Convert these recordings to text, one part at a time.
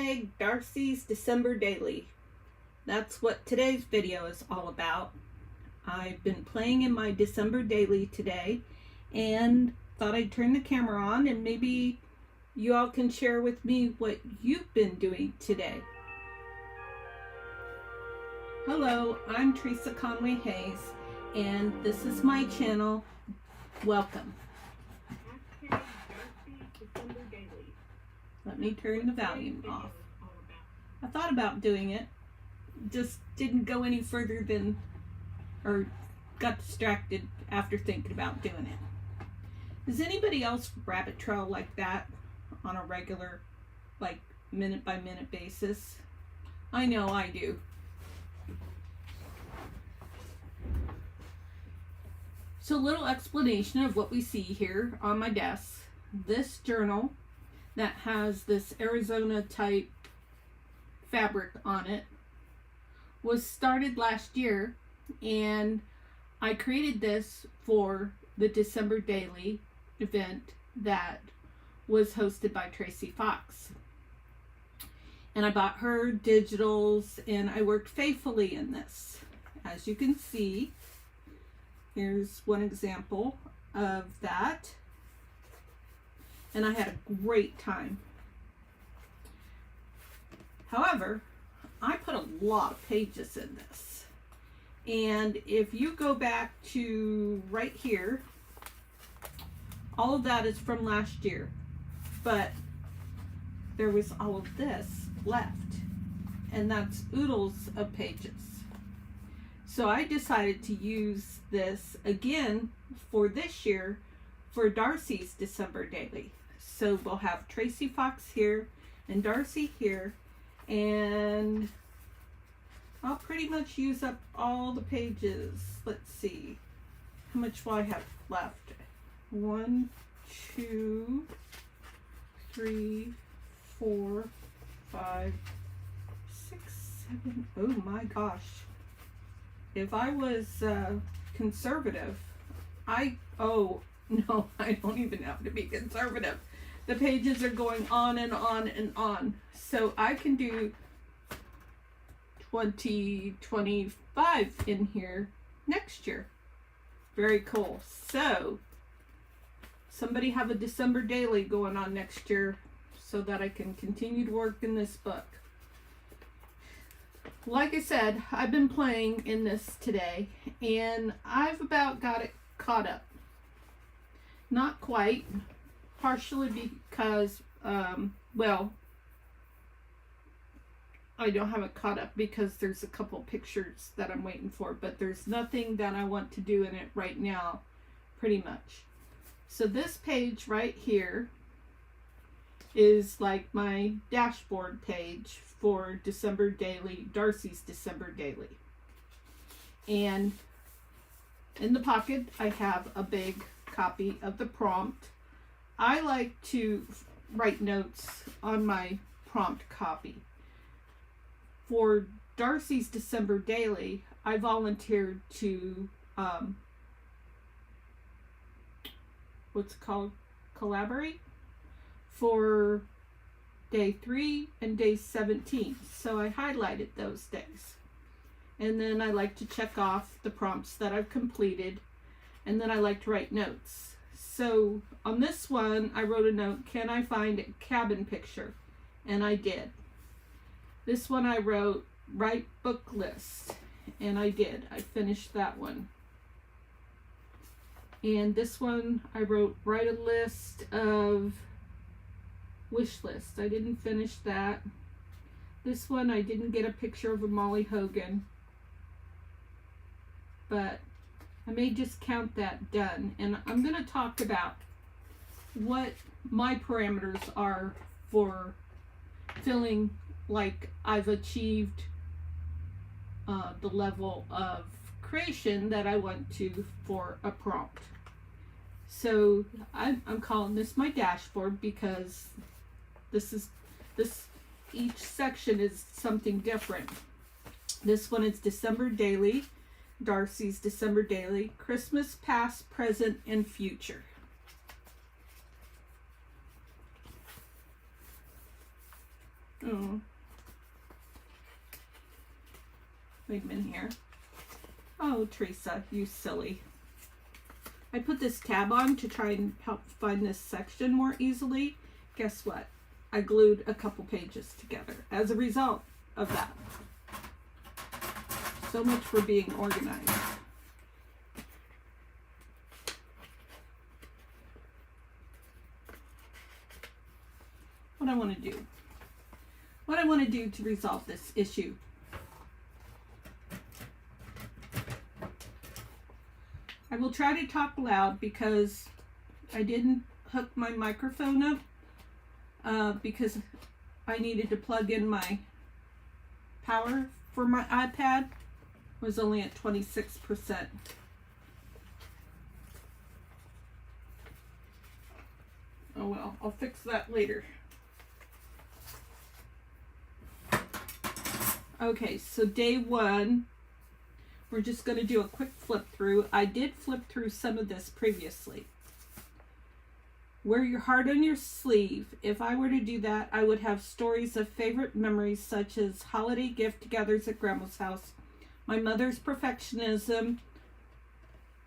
hashtag Darcy's December Daily. That's what today's video is all about. I've been playing in my December Daily today and thought I'd turn the camera on and maybe you all can share with me what you've been doing today. Hello, I'm Theresa Conway-Hayes and this is my channel. Welcome. Let me turn the volume off. I thought about doing it, just didn't go any further than, or got distracted after thinking about doing it. Does anybody else rabbit trail like that on a regular, like minute by minute basis? I know I do. So a little explanation of what we see here on my desk. This journal that has this Arizona type fabric on it was started last year, and I created this for the December Daily event that was hosted by Tracy Fox. And I bought her digitals and I worked faithfully in this. As you can see, here's one example of that. And I had a great time. However, I put a lot of pages in this. And if you go back to right here, all of that is from last year. But there was all of this left. And that's oodles of pages. So I decided to use this again for this year for Darcy's December Daily. So we'll have Tracy Fox here and Darcy here, and I'll pretty much use up all the pages. Let's see, how much will I have left? 1, 2, 3, 4, 5, 6, 7. Oh my gosh. If I was conservative, no, I don't even have to be conservative. The pages are going on and on and on. So I can do 20, 25 in here next year. Very cool. So somebody have a December Daily going on next year so that I can continue to work in this book. Like I said, I've been playing in this today and I've about got it caught up. Not quite, partially because, well, I don't have it caught up because there's a couple pictures that I'm waiting for, but there's nothing that I want to do in it right now, pretty much. So this page right here is like my dashboard page for December Daily, Darcy's December Daily. And in the pocket, I have a big copy of the prompt. I like to write notes on my prompt copy. For Darcy's December Daily, I volunteered to, what's it called? Collaborate for day 3 and day 17. So I highlighted those days. And then I like to check off the prompts that I've completed. And then I like to write notes. So on this one, I wrote a note, can I find a cabin picture? And I did. This one I wrote, write book list. And I did. I finished that one. And this one I wrote, write a list of wish list. I didn't finish that. This one I didn't get a picture of a Molly Hogan. But I may just count that done. And I'm going to talk about what my parameters are for feeling like I've achieved the level of creation that I want to for a prompt. So I'm calling this my dashboard because each section is something different. This one is December Daily, Darcy's December Daily, Christmas Past, Present, and Future. Oh. Wait a minute here. Oh, Theresa, you silly. I put this tab on to try and help find this section more easily. Guess what? I glued a couple pages together as a result of that. So much for being organized. What I want to do. What I want to do to resolve this issue. I will try to talk loud because I didn't hook my microphone up because I needed to plug in my power for my iPad. It was only at 26%. Oh well, I'll fix that later. Okay, so day one, we're just going to do a quick flip through. I did flip through some of this previously. Wear your heart on your sleeve. If I were to do that, I would have stories of favorite memories such as holiday gift-togethers at Grandma's house, my mother's perfectionism,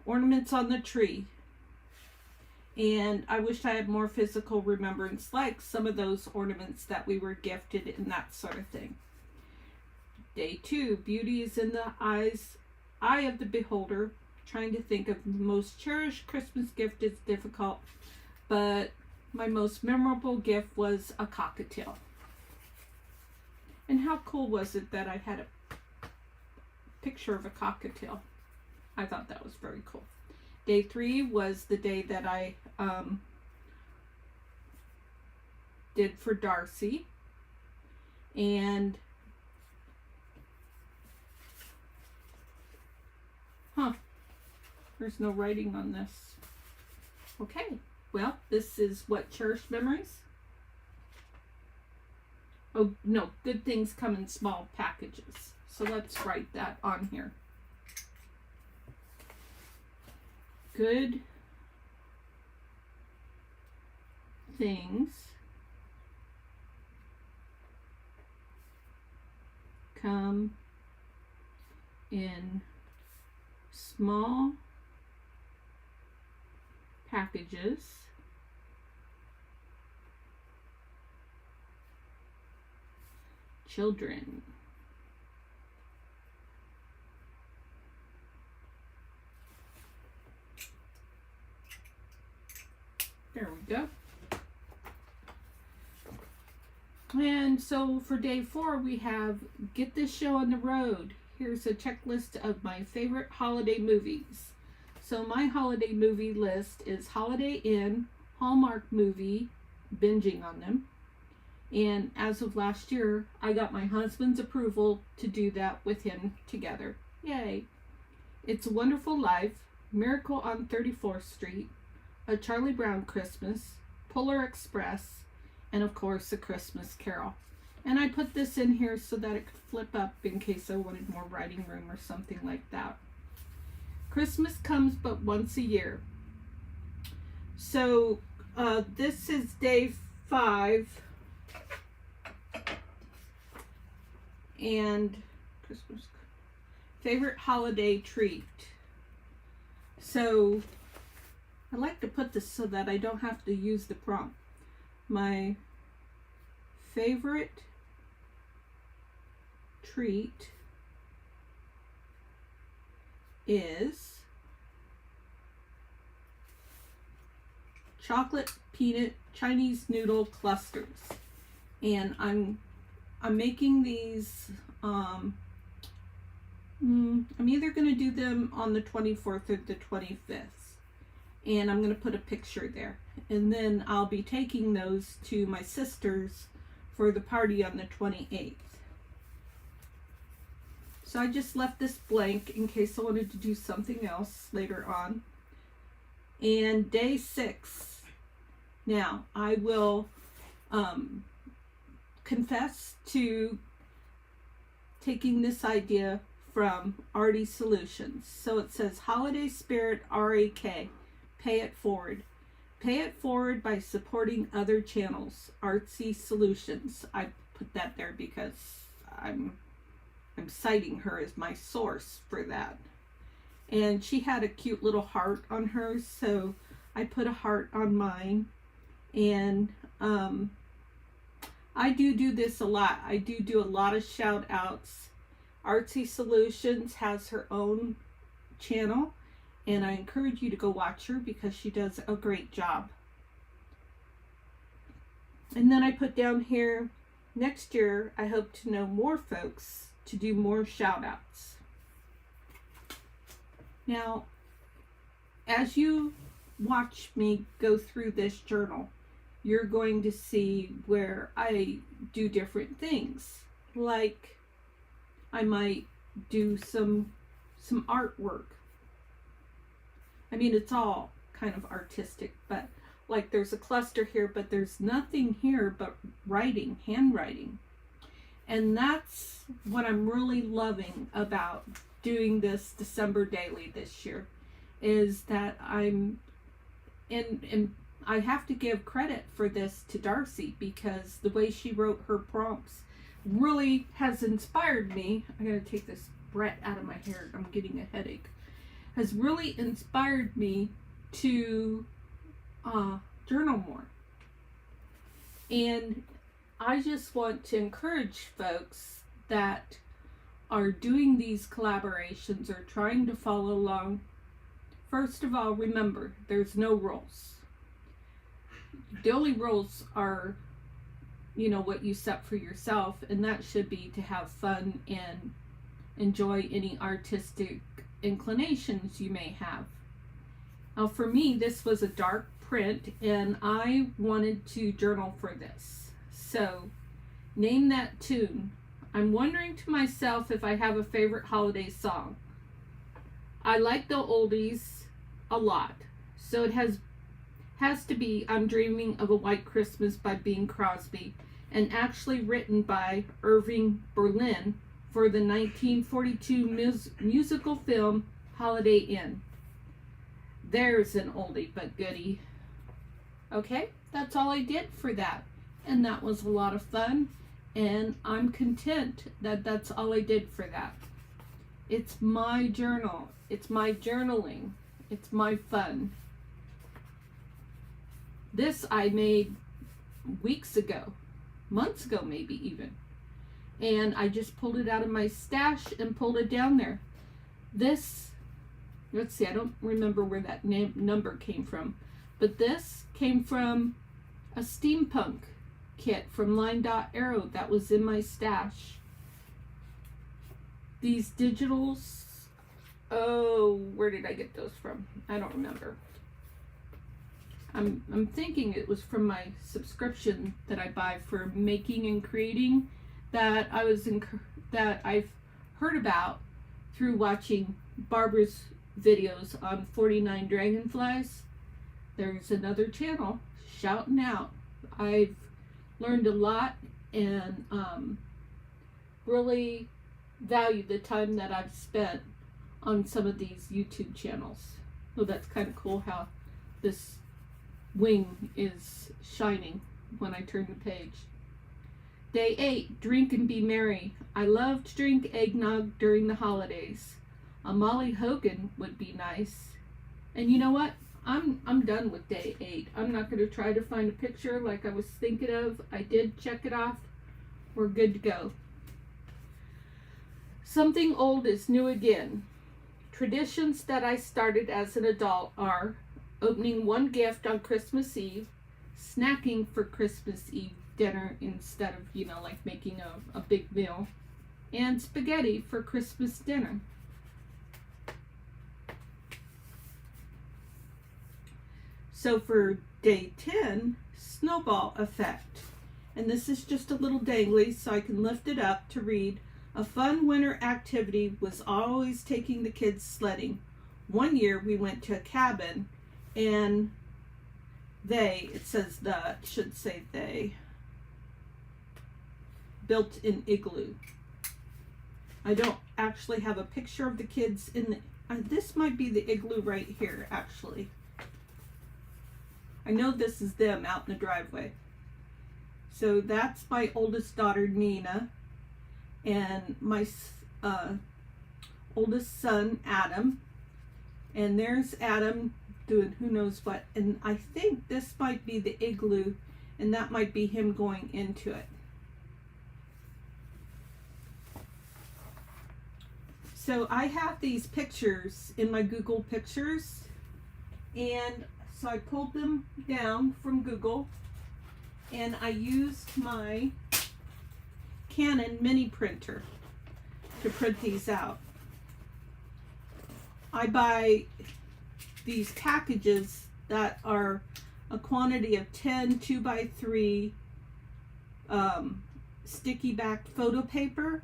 ornaments on the tree. And I wish I had more physical remembrance, like some of those ornaments that we were gifted and that sort of thing. Day two, beauty is in the eye of the beholder. Trying to think of the most cherished Christmas gift is difficult, but my most memorable gift was a cockatiel. And how cool was it that I had a picture of a cockatiel? I thought that was very cool. Day three was the day that I did for Darcy. And there's no writing on this. Okay, well, this is what cherished memories. Oh, no, good things come in small packages. So let's write that on here. Good things come in small packages children there we go. And so for day 4 we have get this show on the road. Here's a checklist of my favorite holiday movies. So my holiday movie list is Holiday Inn, Hallmark movie, binging on them. And as of last year, I got my husband's approval to do that with him together. Yay. It's a Wonderful Life, Miracle on 34th Street, A Charlie Brown Christmas, Polar Express, and of course, A Christmas Carol. And I put this in here so that it could flip up in case I wanted more writing room or something like that. Christmas comes but once a year. So this is day 5. And Christmas favorite holiday treat. So I like to put this so that I don't have to use the prompt. My favorite treat is chocolate peanut Chinese noodle clusters, and I'm making these I'm either going to do them on the 24th or the 25th, and I'm going to put a picture there, and then I'll be taking those to my sister's for the party on the 28th. So I just left this blank in case I wanted to do something else later on. And day 6. Now, I will confess to taking this idea from Artie Solutions. So it says Holiday Spirit RAK, pay it forward. Pay it forward by supporting other channels, Artsy Solutions. I put that there because I'm citing her as my source for that. And she had a cute little heart on hers, so I put a heart on mine. And I do this a lot. I do a lot of shout outs. Artsy Solutions has her own channel, and I encourage you to go watch her because she does a great job. And then I put down here, next year I hope to know more folks to do more shout outs. Now, as you watch me go through this journal, you're going to see where I do different things. Like I might do some artwork. I mean, it's all kind of artistic, but like there's a cluster here, but there's nothing here but writing, handwriting. And that's what I'm really loving about doing this December daily this year, is that and I have to give credit for this to Darcy, because the way she wrote her prompts really has inspired me. I gotta take this Brett out of my hair, I'm getting a headache. Has really inspired me to journal more. And I just want to encourage folks that are doing these collaborations or trying to follow along. First of all, remember, there's no rules. The only rules are, you know, what you set for yourself, and that should be to have fun and enjoy any artistic inclinations you may have. Now for me, this was a dark print, and I wanted to journal for this. So, name that tune. I'm wondering to myself if I have a favorite holiday song. I like the oldies a lot, so it has to be I'm Dreaming of a White Christmas by Bing Crosby, and actually written by Irving Berlin for the 1942 musical film Holiday Inn. There's an oldie but goodie. Okay, that's all I did for that, and that was a lot of fun, and I'm content that that's all I did for that. It's my journal, it's my journaling, it's my fun. This I made weeks ago, months ago maybe even, and I just pulled it out of my stash and pulled it down there. This, let's see, I don't remember where that number came from, but this came from a steampunk kit from Line Dot Arrow that was in my stash. These digitals, oh, where did I get those from? I don't remember. I'm thinking it was from my subscription that I buy for making and creating, that I've heard about through watching Barbara's videos on 49 Dragonflies. There's another channel shouting out. I've learned a lot and really value the time that I've spent on some of these YouTube channels. So that's kind of cool how this wing is shining when I turn the page. Day 8, drink and be merry. I love to drink eggnog during the holidays. A Molly Hogan would be nice. And you know what? I'm done with day 8. I'm not going to try to find a picture like I was thinking of. I did check it off. We're good to go. Something old is new again. Traditions that I started as an adult are opening one gift on Christmas Eve, snacking for Christmas Eve dinner instead of, you know, like making a big meal, and spaghetti for Christmas dinner. So for day 10, snowball effect. And this is just a little dangly so I can lift it up to read. A fun winter activity was always taking the kids sledding. One year we went to a cabin and it says the, should say they, built an igloo. I don't actually have a picture of the kids in the, this might be the igloo right here actually. I know this is them out in the driveway. So that's my oldest daughter, Nina, and my oldest son, Adam. And there's Adam doing who knows what. And I think this might be the igloo, and that might be him going into it. So I have these pictures in my Google Pictures, and so I pulled them down from Google, and I used my Canon mini printer to print these out. I buy these packages that are a quantity of 10 2x3 sticky back photo paper.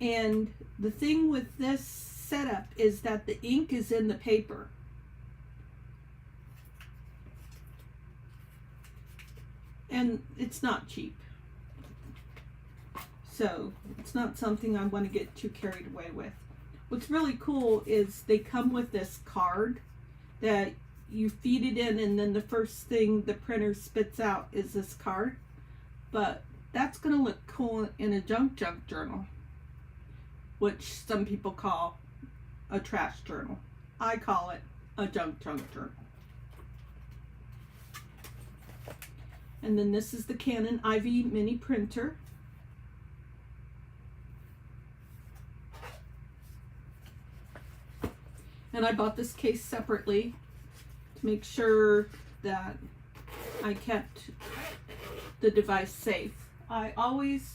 And the thing with this setup is that the ink is in the paper. And it's not cheap. So it's not something I want to get too carried away with. What's really cool is they come with this card that you feed it in, and then the first thing the printer spits out is this card. But that's going to look cool in a junk journal, which some people call a trash journal. I call it a junk journal. And then this is the Canon IV mini printer. And I bought this case separately to make sure that I kept the device safe. I always,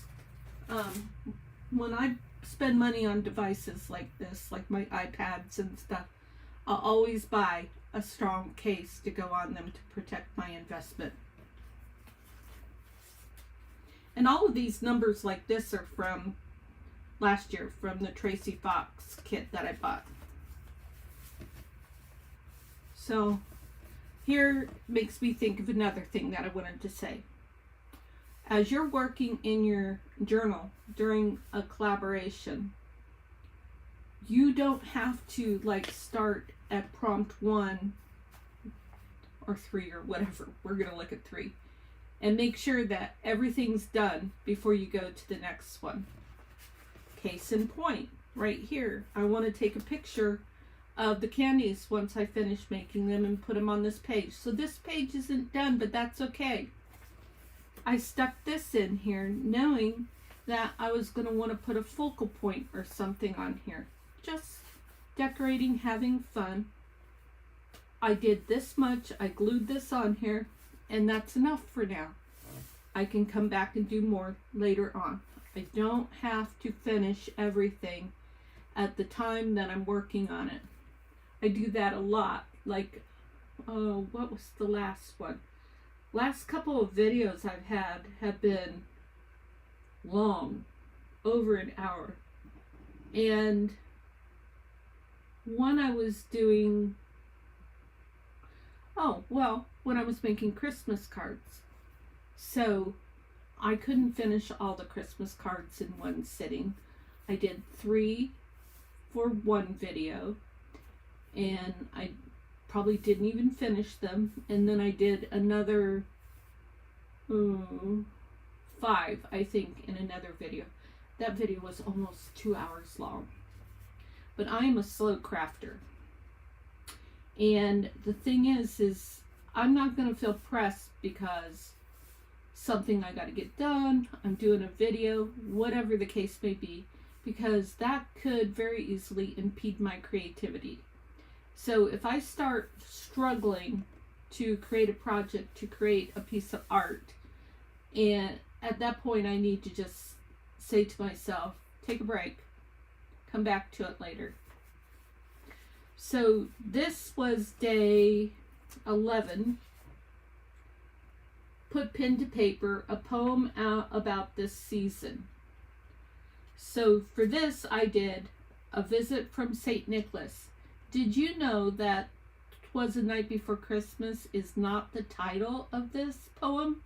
when I spend money on devices like this, like my iPads and stuff, I'll always buy a strong case to go on them to protect my investment. And all of these numbers like this are from last year, from the Tracy Fox kit that I bought. So here makes me think of another thing that I wanted to say. As you're working in your journal during a collaboration, you don't have to like start at prompt 1 or 3 or whatever. We're going to look at 3. And make sure that everything's done before you go to the next one. Case in point, right here, I want to take a picture of the candies once I finish making them and put them on this page. So this page isn't done, but that's okay. I stuck this in here knowing that I was going to want to put a focal point or something on here. Just decorating, having fun. I did this much. I glued this on here, and that's enough for now. I can come back and do more later on. I don't have to finish everything at the time that I'm working on it. I do that a lot. Like, oh, what was the last one? Last couple of videos I've had have been long, over an hour. And one I was doing, when I was making Christmas cards. So I couldn't finish all the Christmas cards in one sitting. I did 3 for one video, and I probably didn't even finish them. And then I did another 5, I think, in another video. That video was almost 2 hours long. But I am a slow crafter. And the thing is I'm not going to feel pressed because something I got to get done, I'm doing a video, whatever the case may be, because that could very easily impede my creativity. So if I start struggling to create a project, to create a piece of art, and at that point I need to just say to myself, take a break, come back to it later. So this was day 11. Put pen to paper, a poem out about this season. So for this I did A Visit from St. Nicholas. Did you know that 'Twas the Night Before Christmas is not the title of this poem?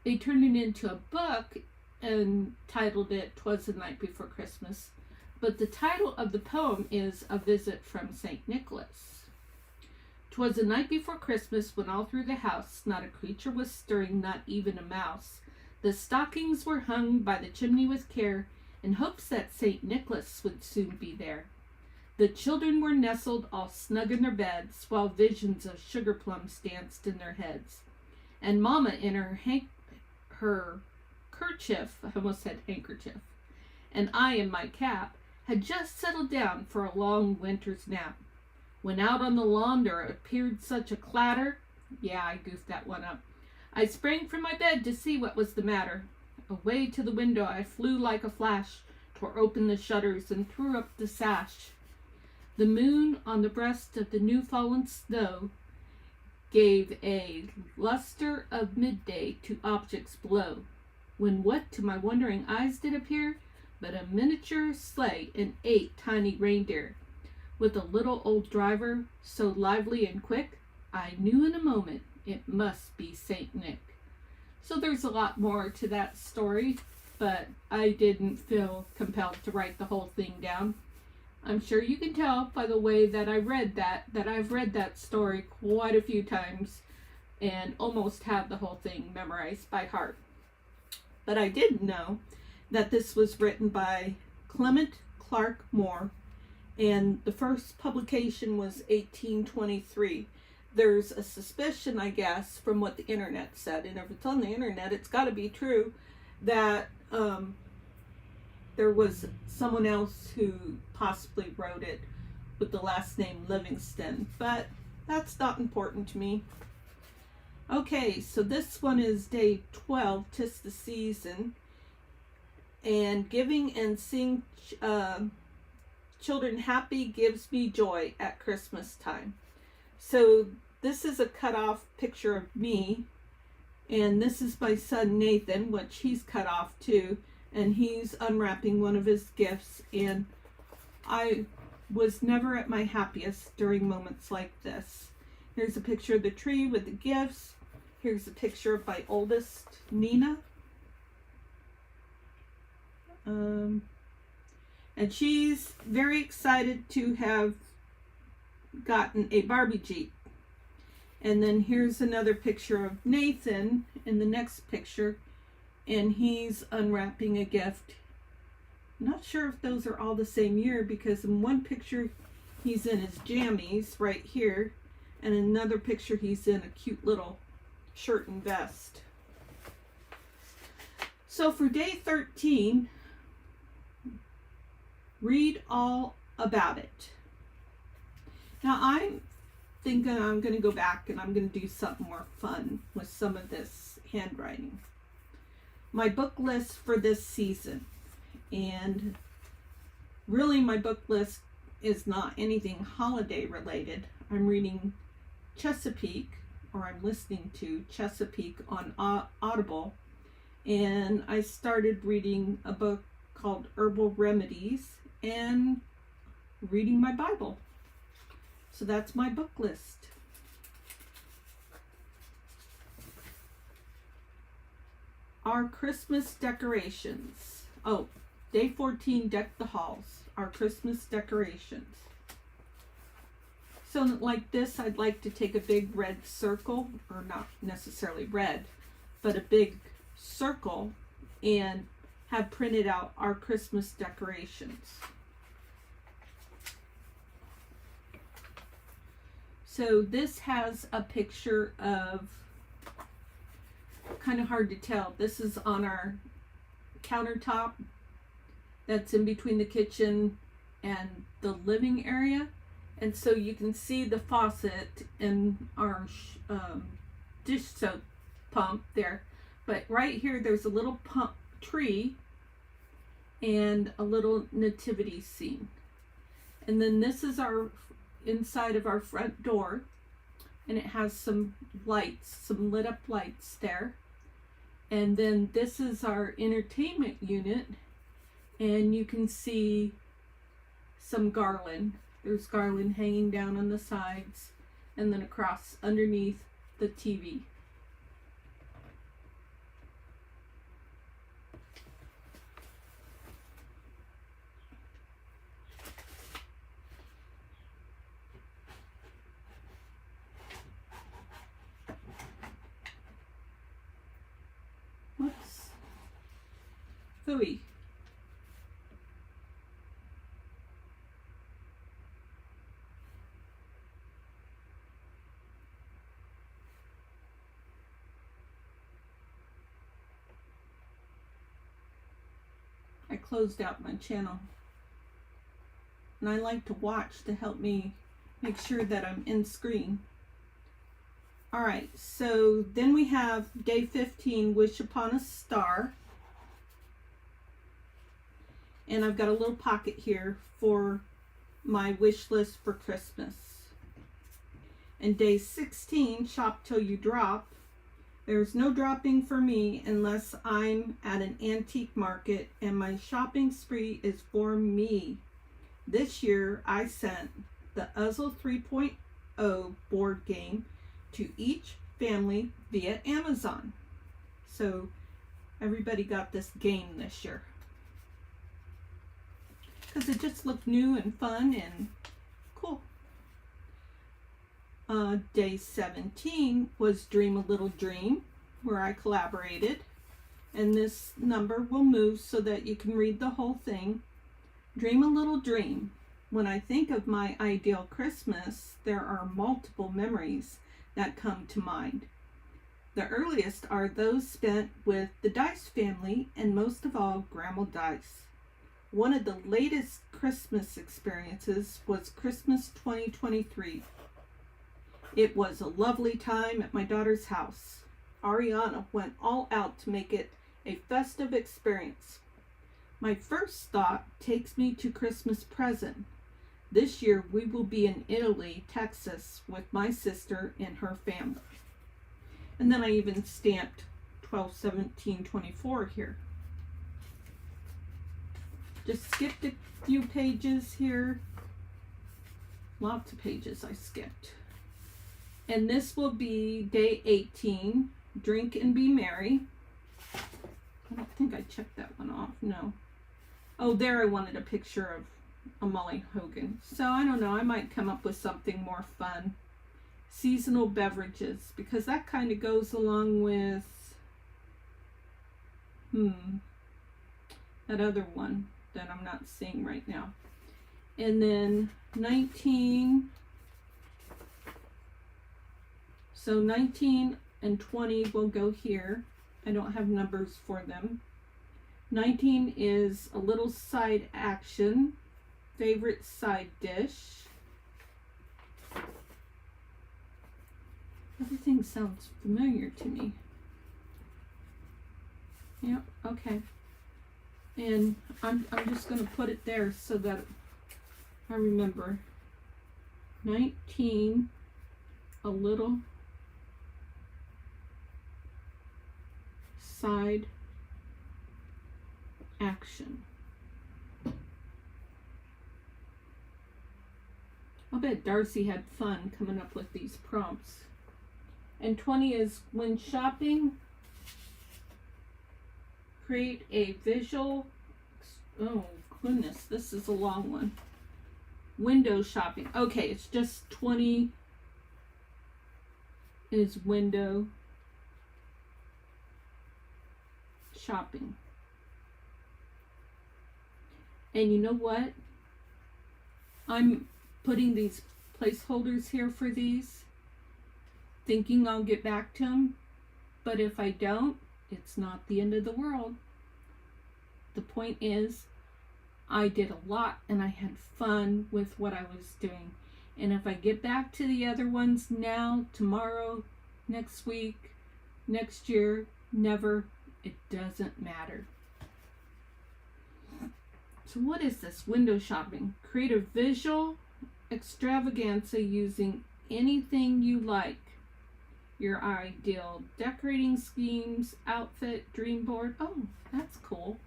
They turned it into a book and titled it 'Twas the Night Before Christmas. But the title of the poem is A Visit from St. Nicholas. 'Twas the night before Christmas when all through the house not a creature was stirring, not even a mouse. The stockings were hung by the chimney with care, in hopes that St. Nicholas would soon be there. The children were nestled all snug in their beds, while visions of sugar plums danced in their heads. And Mamma, in her kerchief, I almost said handkerchief, and I in my cap, had just settled down for a long winter's nap. When out on the lawn there appeared such a clatter, yeah, I goofed that one up, I sprang from my bed to see what was the matter. Away to the window I flew like a flash, tore open the shutters and threw up the sash. The moon on the breast of the new-fallen snow gave a luster of midday to objects below, when what to my wondering eyes did appear but a miniature sleigh and 8 tiny reindeer, with a little old driver, so lively and quick, I knew in a moment it must be Saint Nick. So there's a lot more to that story, but I didn't feel compelled to write the whole thing down. I'm sure you can tell by the way that I read that I've read that story quite a few times and almost have the whole thing memorized by heart. But I didn't know that this was written by Clement Clark Moore, and the first publication was 1823. There's a suspicion, I guess, from what the internet said, and if it's on the internet, it's got to be true, that there was someone else who possibly wrote it with the last name Livingston, but that's not important to me. Okay, so this one is day 12, 'tis the season, and giving and seeing children happy gives me joy at Christmas time. So this is a cut off picture of me, and this is my son Nathan, which he's cut off too, and he's unwrapping one of his gifts, and I was never at my happiest during moments like this. Here's a picture of the tree with the gifts. Here's a picture of my oldest, Nina. And she's very excited to have gotten a Barbie Jeep. And then here's another picture of Nathan in the next picture, and he's unwrapping a gift. I'm not sure if those are all the same year, because in one picture he's in his jammies right here, and in another picture he's in a cute little shirt and vest. So for day 13, read all about it. Now I'm thinking I'm going to go back and I'm going to do something more fun with some of this handwriting. My book list for this season, and really my book list is not anything holiday related. I'm reading Chesapeake, or I'm listening to Chesapeake on Audible, and I started reading a book called Herbal Remedies and reading my Bible. So that's my book list. Our Christmas decorations. Oh, day 14, deck the halls. Our Christmas decorations. So like this, I'd like to take a big red circle, or not necessarily red, but a big circle, and have printed out our Christmas decorations. So this has a picture of, kind of hard to tell, this is on our countertop that's in between the kitchen and the living area. And so you can see the faucet and our dish soap pump there. But right here, there's a little pump tree and a little nativity scene. And then this is our inside of our front door, and it has some lights, some lit up lights there. And then this is our entertainment unit, and you can see some garland. There's garland hanging down on the sides and then across underneath the TV. Whoops. Phooey. I closed out my channel. And I like to watch to help me make sure that I'm in screen. Alright, so then we have day 15, Wish Upon a Star. And I've got a little pocket here for my wish list for Christmas. And day 16, Shop Till You Drop. There's no dropping for me unless I'm at an antique market, and my shopping spree is for me. This year I sent the Uzzle 3.0 board game to each family via Amazon. So everybody got this game this year. Because it just looked new and fun and cool. Day 17 was Dream a Little Dream, where I collaborated. And this number will move so that you can read the whole thing. Dream a little dream. When I think of my ideal Christmas, there are multiple memories that come to mind. The earliest are those spent with the Dice family, and most of all, Grandma Dice. One of the latest Christmas experiences was Christmas 2023. It was a lovely time at my daughter's house. Ariana went all out to make it a festive experience. My first thought takes me to Christmas present. This year we will be in Italy, Texas, with my sister and her family. And then I even stamped 12/17/24 here. Just skipped a few pages here. Lots of pages I skipped. And this will be day 18, Drink and Be Merry. I don't think I checked that one off, no. Oh, there I wanted a picture of a Molly Hogan. So I don't know, I might come up with something more fun. Seasonal beverages, because that kind of goes along with, that other one that I'm not seeing right now. And then 19, so 19 and 20 will go here. I don't have numbers for them. 19 is a little side action, favorite side dish. Everything sounds familiar to me. Yep, okay. And I'm just going to put it there so that I remember. 19, a little side action. I'll bet Darcy had fun coming up with these prompts. And 20 is when shopping, create a visual, oh goodness, this is a long one. Window shopping. Okay, it's just 20 is window shopping. And you know what? I'm putting these placeholders here for these, thinking I'll get back to them. But if I don't, it's not the end of the world. The point is, I did a lot and I had fun with what I was doing. And if I get back to the other ones now, tomorrow, next week, next year, never, it doesn't matter. So what is this? Window shopping. Create a visual extravaganza using anything you like. Your ideal decorating schemes, outfit, dream board. Oh, that's cool.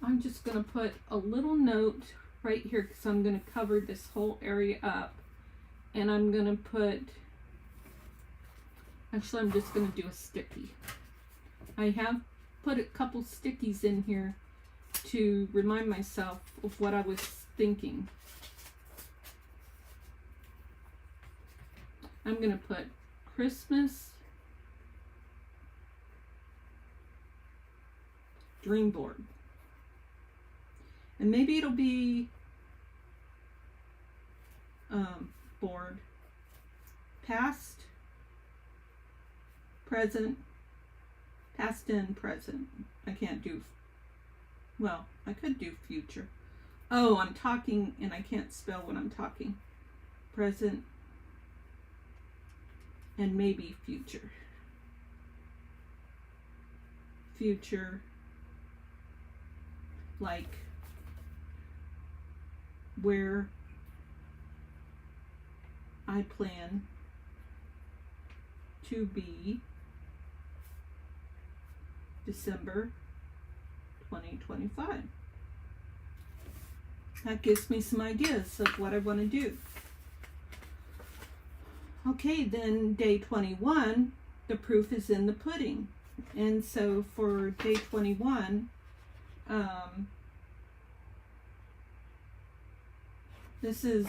I'm just going to put a little note right here because I'm going to cover this whole area up. And I'm going to put, actually I'm just going to do a sticky. I have put a couple stickies in here to remind myself of what I was thinking. I'm going to put Christmas dream board. And maybe it'll be board past, present, past and present. I can't do, well, I could do future. Oh, I'm talking and I can't spell when I'm talking. Present and maybe future. Future, like where I plan to be December 2025. That gives me some ideas of what I want to do. Okay, then day 21, the proof is in the pudding. And so for day 21, this is,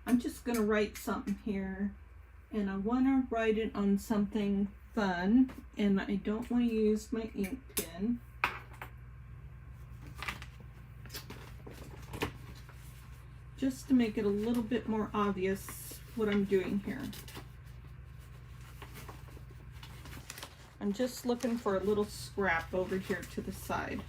I'm just going to write something here, and I want to write it on something fun, and I don't want to use my ink pen. Just to make it a little bit more obvious what I'm doing here. I'm just looking for a little scrap over here to the side.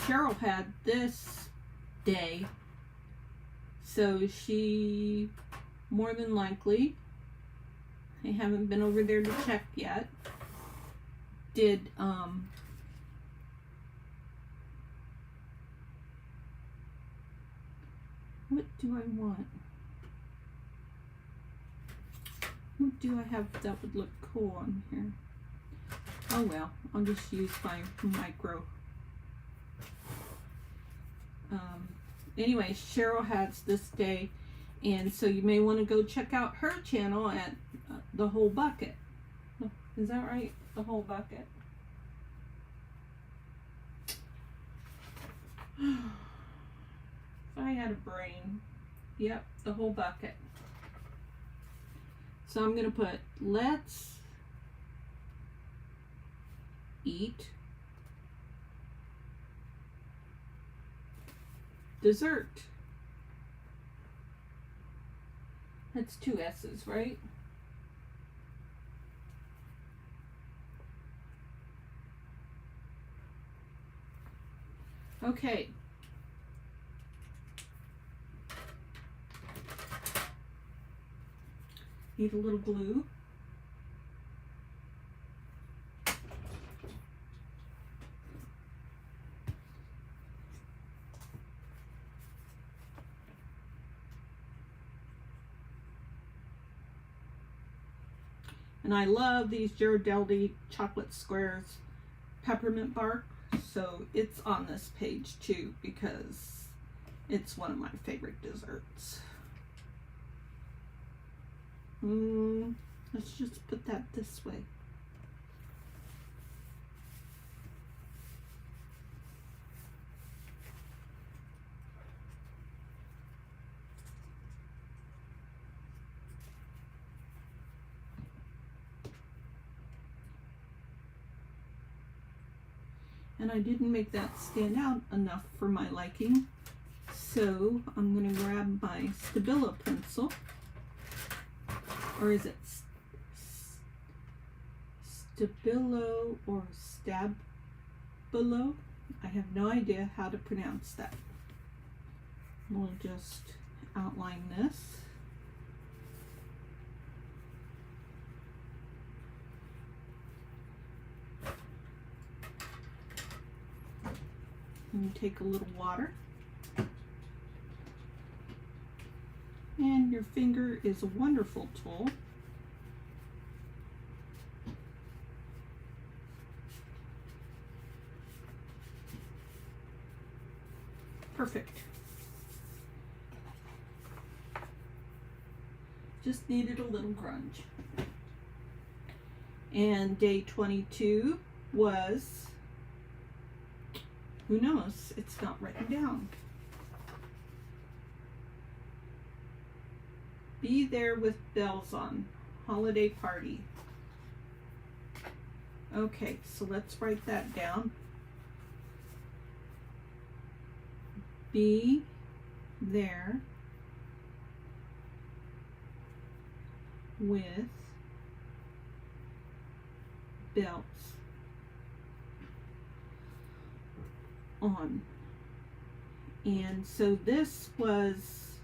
Cheryl had this day, so she more than likely, I haven't been over there to check yet, did what do I want? What do I have that would look cool on here? Oh well, I'll just use my micro. Anyway, Cheryl has this day, and so you may want to go check out her channel at The Whole Bucket. Is that right? The Whole Bucket. If I had a brain. Yep, The Whole Bucket. So I'm going to put, let's eat dessert. That's 2 S's, right? Okay. Need a little glue. And I love these Ghirardelli chocolate squares peppermint bark, so it's on this page too because it's one of my favorite desserts. Let's just put that this way. And I didn't make that stand out enough for my liking, so I'm going to grab my Stabilo pencil, or is it Stabilo or Stabilo? I have no idea how to pronounce that. We'll just outline this. And take a little water. And your finger is a wonderful tool. Perfect. Just needed a little grunge. And day 22 was, who knows, it's not written down. Be there with bells on, holiday party. Okay, so let's write that down. Be there with bells on. And so this was,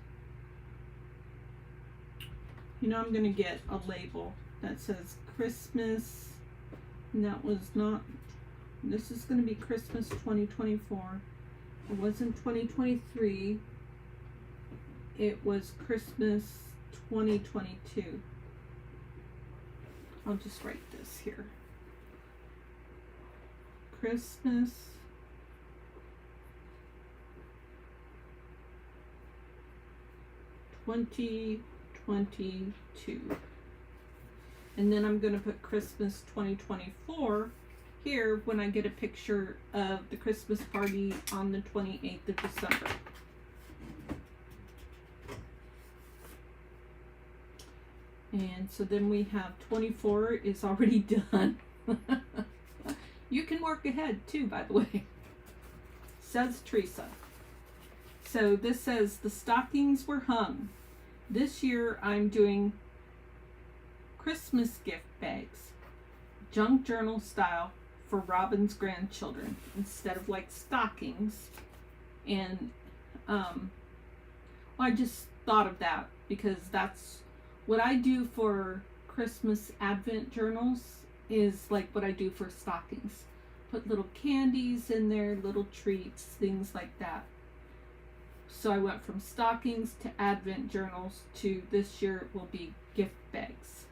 you know, I'm going to get a label that says Christmas, and that was not, this is going to be Christmas 2024. It wasn't 2023. It was Christmas 2022. I'll just write this here. Christmas 2022. And then I'm going to put Christmas 2024 here when I get a picture of the Christmas party on the 28th of December. And so then we have 24 is already done. You can work ahead too, by the way. Says Theresa. So this says the stockings were hung. This year I'm doing Christmas gift bags, junk journal style for Robin's grandchildren instead of like stockings. And well, I just thought of that because that's what I do for Christmas Advent journals is like what I do for stockings. Put little candies in there, little treats, things like that. So I went from stockings to Advent journals to this year it will be gift bags.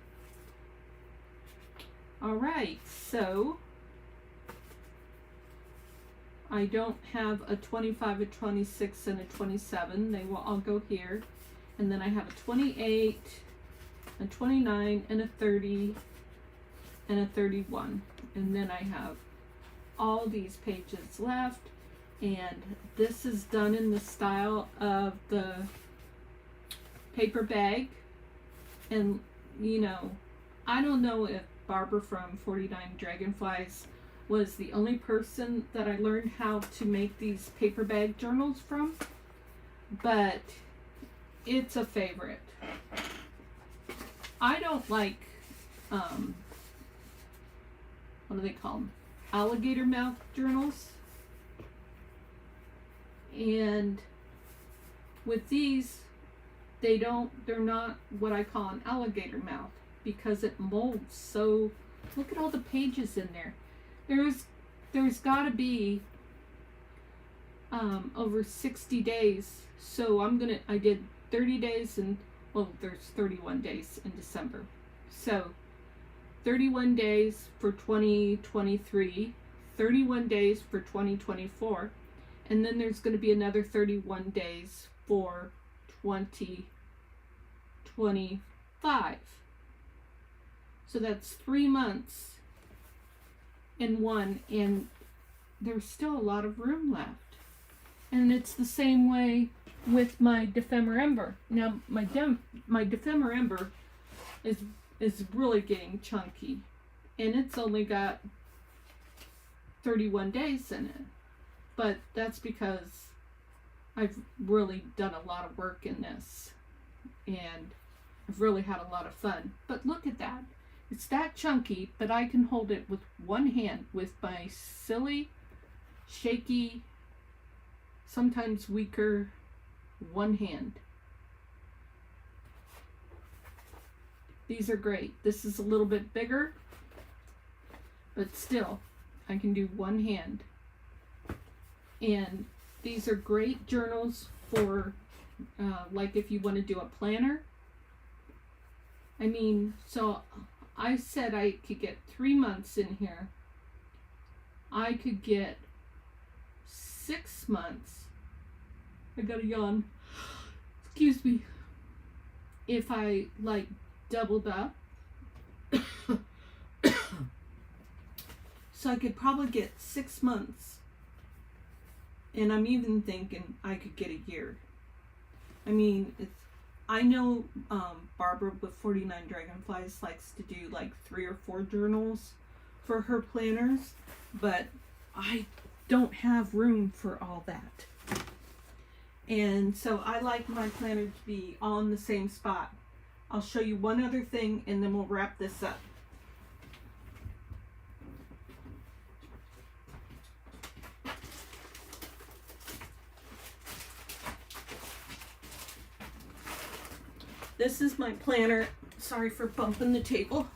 All right, so I don't have a 25, a 26, and a 27. They will all go here. And then I have a 28, a 29, and a 30, and a 31. And then I have all these pages left. And this is done in the style of the paper bag. And, you know, I don't know if Barbara from 49 Dragonflies was the only person that I learned how to make these paper bag journals from, but it's a favorite. I don't like, what do they call them? Alligator mouth journals. And with these, they're not what I call an alligator mouth because it molds. So look at all the pages in there. There's got to be over 60 days. So I did 30 days and, well, there's 31 days in December. So 31 days for 2023, 31 days for 2024, and then there's going to be another 31 days for 2025. So that's 3 months in one, and there's still a lot of room left. And it's the same way with my Ephemerember. Now my Ephemerember is really getting chunky, and it's only got 31 days in it. But that's because I've really done a lot of work in this, and I've really had a lot of fun. But look at that. It's that chunky, but I can hold it with one hand with my silly, shaky, sometimes weaker one hand. These are great. This is a little bit bigger, but still, I can do one hand. And these are great journals for like if you want to do a planner. I mean, so I said I could get 3 months in here. I could get 6 months. I got a yawn. Excuse me. If I like doubled up. So I could probably get 6 months. And I'm even thinking I could get a year. I mean, I know Barbara with 49 Dragonflies likes to do like 3 or 4 journals for her planners, but I don't have room for all that. And so I like my planner to be all in the same spot. I'll show you one other thing and then we'll wrap this up. This is my planner, sorry for bumping the table,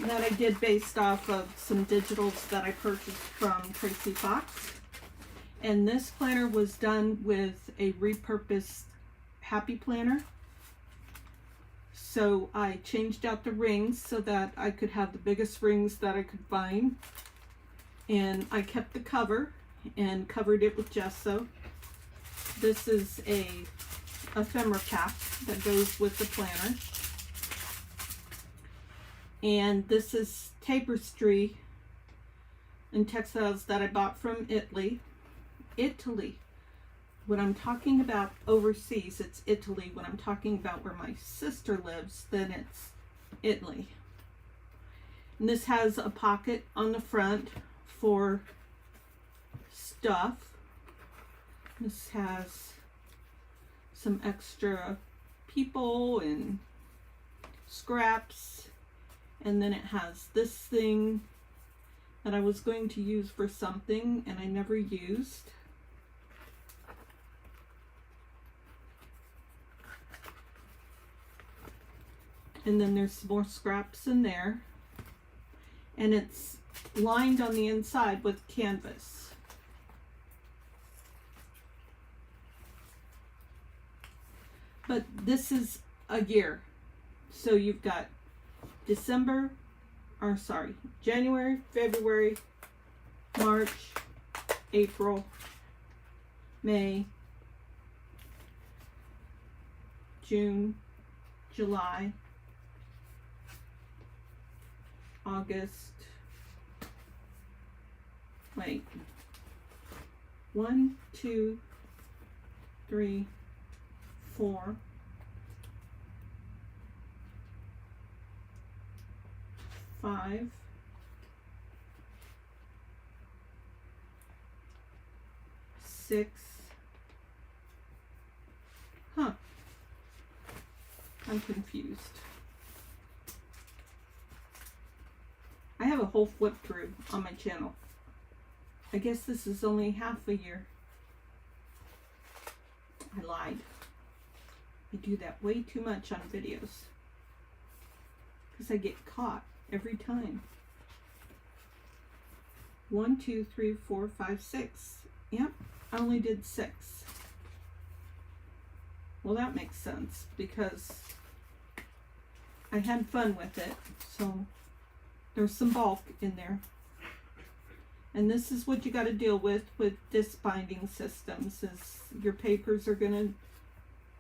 that I did based off of some digitals that I purchased from Tracy Fox. And this planner was done with a repurposed Happy Planner. So I changed out the rings so that I could have the biggest rings that I could find. And I kept the cover and covered it with gesso. This is a ephemera cap that goes with the planner. And this is tapestry and textiles that I bought from Italy. When I'm talking about overseas, it's Italy. When I'm talking about where my sister lives, then it's Italy. And this has a pocket on the front for stuff. This has some extra people and scraps. And then it has this thing that I was going to use for something and I never used. And then there's some more scraps in there. And it's lined on the inside with canvas. But this is a year. So you've got January, February, March, April, May, June, July, August, 1, 2, 3, 4, 5, 6. I'm confused. I have a whole flip through on my channel. I guess this is only half a year. I lied. I do that way too much on videos. Because I get caught every time. 1, 2, 3, 4, 5, 6. Yep, I only did 6. Well, that makes sense because I had fun with it. So there's some bulk in there. And this is what you got to deal with disc binding systems, is your papers are going to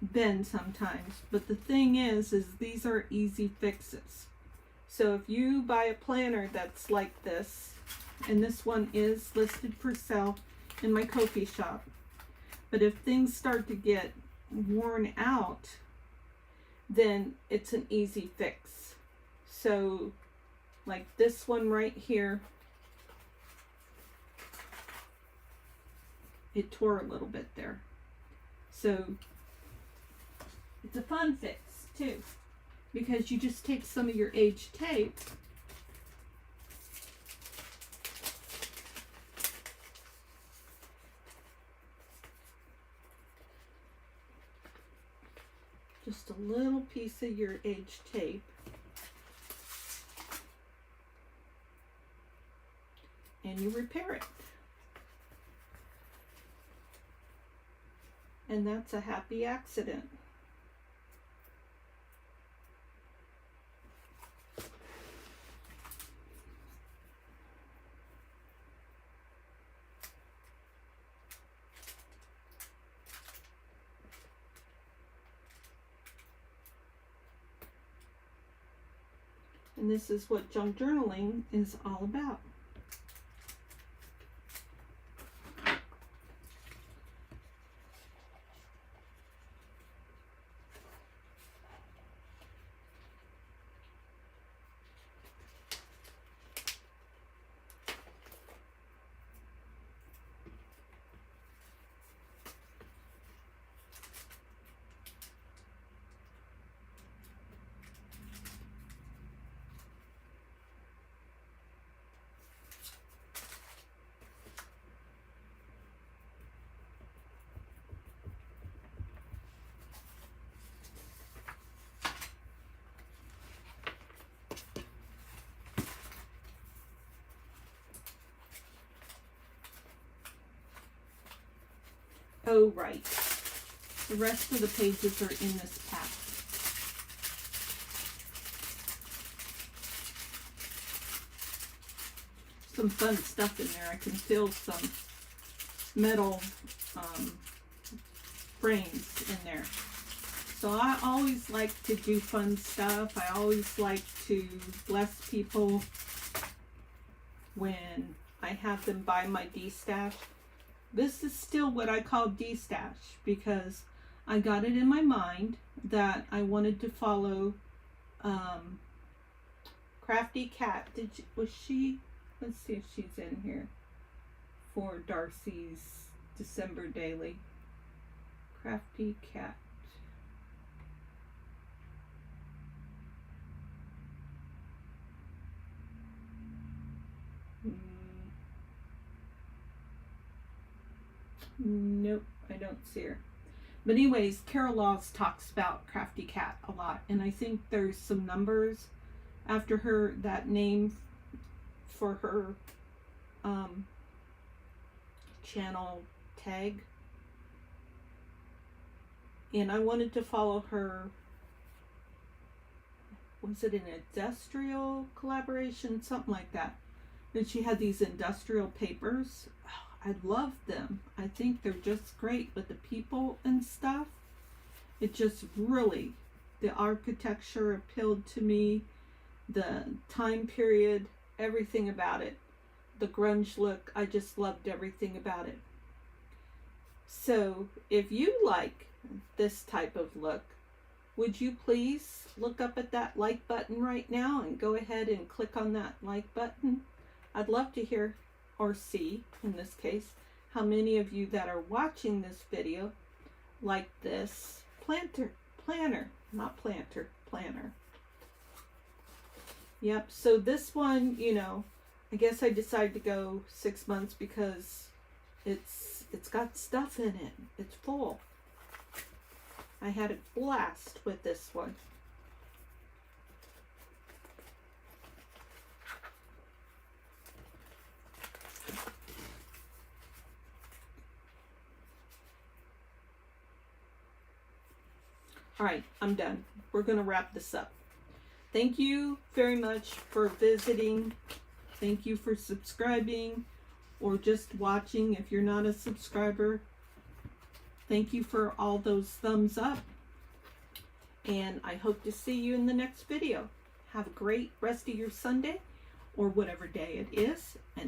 bend sometimes. But the thing is these are easy fixes. So if you buy a planner that's like this, and this one is listed for sale in my Ko-fi shop, but if things start to get worn out, then it's an easy fix. So like this one right here, it tore a little bit there. So it's a fun fix too, because you just take some of your aged tape just a little piece of your aged tape and you repair it. And that's a happy accident. And this is what junk journaling is all about. Oh, right. The rest of the pages are in this pack. Some fun stuff in there. I can feel some metal frames in there. So I always like to do fun stuff. I always like to bless people when I have them buy my D-stash. This is still what I call D-stash because I got it in my mind that I wanted to follow Crafty Cat. Was she? Let's see if she's in here for Darcy's December daily. Crafty Cat. Nope, I don't see her. But anyways, Carol Laws talks about Crafty Cat a lot, and I think there's some numbers after her, that name for her channel tag. And I wanted to follow her. Was it an industrial collaboration? Something like that. And she had these industrial papers. I love them. I think they're just great with the people and stuff. It just really, the architecture appealed to me, the time period, everything about it, the grunge look. I just loved everything about it. So if you like this type of look, would you please look up at that like button right now and go ahead and click on that like button? I'd love to hear or see, in this case, how many of you that are watching this video like this planner. Yep, so this one, you know, I guess I decided to go 6 months because it's got stuff in it. It's full. I had a blast with this one. All right, I'm done. We're going to wrap this up. Thank you very much for visiting. Thank you for subscribing or just watching if you're not a subscriber. Thank you for all those thumbs up. And I hope to see you in the next video. Have a great rest of your Sunday or whatever day it is. And